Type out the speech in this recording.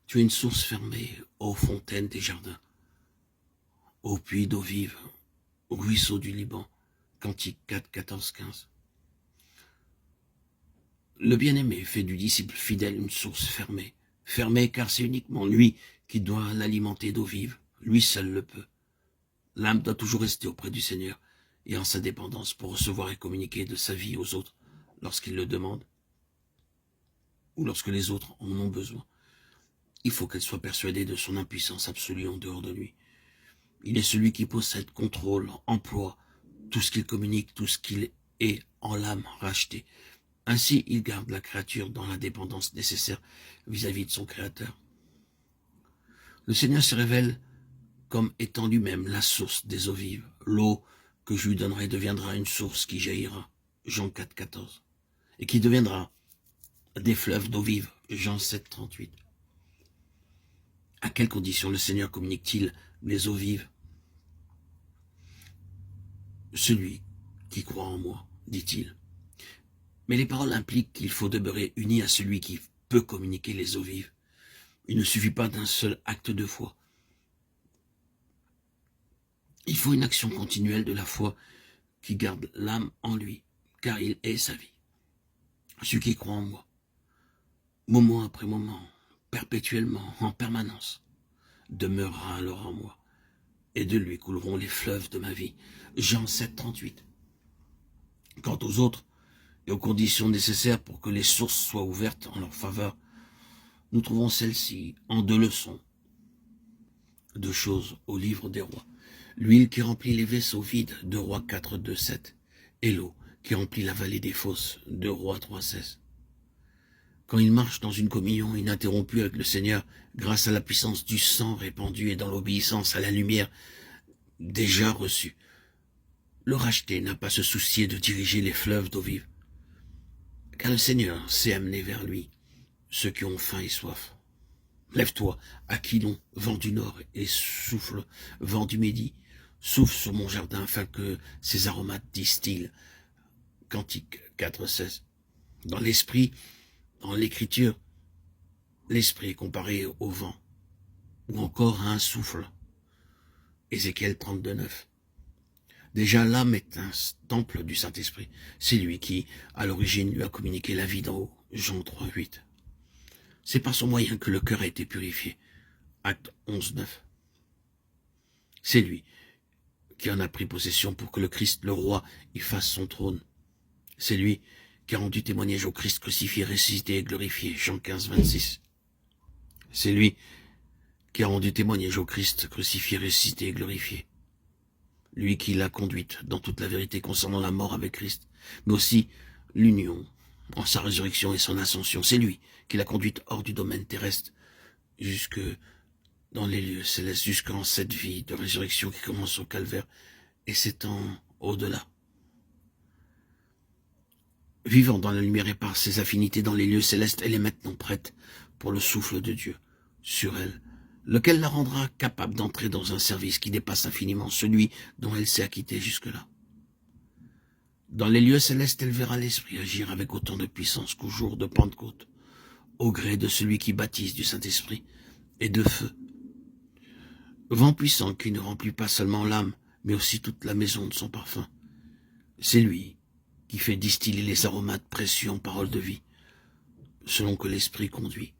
Tu es une source fermée aux fontaines des jardins, aux puits d'eau vive, aux ruisseaux du Liban. Cantique 4, 14, 15. Le bien-aimé fait du disciple fidèle une source fermée. Fermée car c'est uniquement lui qui doit l'alimenter d'eau vive. Lui seul le peut. L'âme doit toujours rester auprès du Seigneur et en sa dépendance pour recevoir et communiquer de sa vie aux autres lorsqu'ils le demandent ou lorsque les autres en ont besoin. Il faut qu'elle soit persuadée de son impuissance absolue en dehors de lui. Il est celui qui possède, contrôle, emploie tout ce qu'il communique, tout ce qu'il est en l'âme rachetée. Ainsi, il garde la créature dans la dépendance nécessaire vis-à-vis de son Créateur. Le Seigneur se révèle comme étant lui-même la source des eaux vives. L'eau que je lui donnerai deviendra une source qui jaillira. Jean 4, 14. Et qui deviendra des fleuves d'eau vive. Jean 7, 38. À quelles conditions le Seigneur communique-t-il les eaux vives? Celui qui croit en moi, dit-il. Mais les paroles impliquent qu'il faut demeurer uni à celui qui peut communiquer les eaux vives. Il ne suffit pas d'un seul acte de foi. Il faut une action continuelle de la foi qui garde l'âme en lui, car il est sa vie. Celui qui croit en moi, moment après moment, perpétuellement, en permanence, demeurera alors en moi, et de lui couleront les fleuves de ma vie. Jean 7, 38. Quant aux autres, et aux conditions nécessaires pour que les sources soient ouvertes en leur faveur, nous trouvons celles-ci en 2 leçons. 2 choses au livre des rois. L'huile qui remplit les vaisseaux vides, 2 Rois 4, 2, 7. Et l'eau qui remplit la vallée des fosses, 2 Rois 3, 16. Quand il marche dans une communion ininterrompue avec le Seigneur, grâce à la puissance du sang répandu et dans l'obéissance à la lumière déjà reçue, le racheté n'a pas à se soucier de diriger les fleuves d'eau vive, car le Seigneur sait amener vers lui ceux qui ont faim et soif. Lève-toi, Aquilon, vent du nord, et souffle, vent du midi, souffle sur mon jardin afin que ses aromates distillent. Cantique 4, 16. Dans l'esprit, dans l'écriture, l'esprit est comparé au vent, ou encore à un souffle. Ézéchiel 32, 9. Déjà, l'âme est un temple du Saint-Esprit. C'est lui qui, à l'origine, lui a communiqué la vie d'en haut. Jean 3, 8. C'est par son moyen que le cœur a été purifié. Acte 11, 9. C'est lui qui en a pris possession pour que le Christ, le roi, y fasse son trône. C'est lui qui a rendu témoignage au Christ crucifié, ressuscité et glorifié. Jean 15, 26. C'est lui qui a rendu témoignage au Christ crucifié, ressuscité et glorifié. Lui qui l'a conduite dans toute la vérité concernant la mort avec Christ, mais aussi l'union en sa résurrection et son ascension. C'est lui qui l'a conduite hors du domaine terrestre, jusque dans les lieux célestes, jusqu'en cette vie de résurrection qui commence au calvaire et s'étend au-delà. Vivant dans la lumière et par ses affinités dans les lieux célestes, elle est maintenant prête pour le souffle de Dieu sur elle, lequel la rendra capable d'entrer dans un service qui dépasse infiniment celui dont elle s'est acquittée jusque-là. Dans les lieux célestes, elle verra l'Esprit agir avec autant de puissance qu'au jour de Pentecôte, au gré de celui qui baptise du Saint-Esprit et de feu. Vent puissant qui ne remplit pas seulement l'âme, mais aussi toute la maison de son parfum. C'est lui qui fait distiller les aromates précieux en paroles de vie, selon que l'Esprit conduit.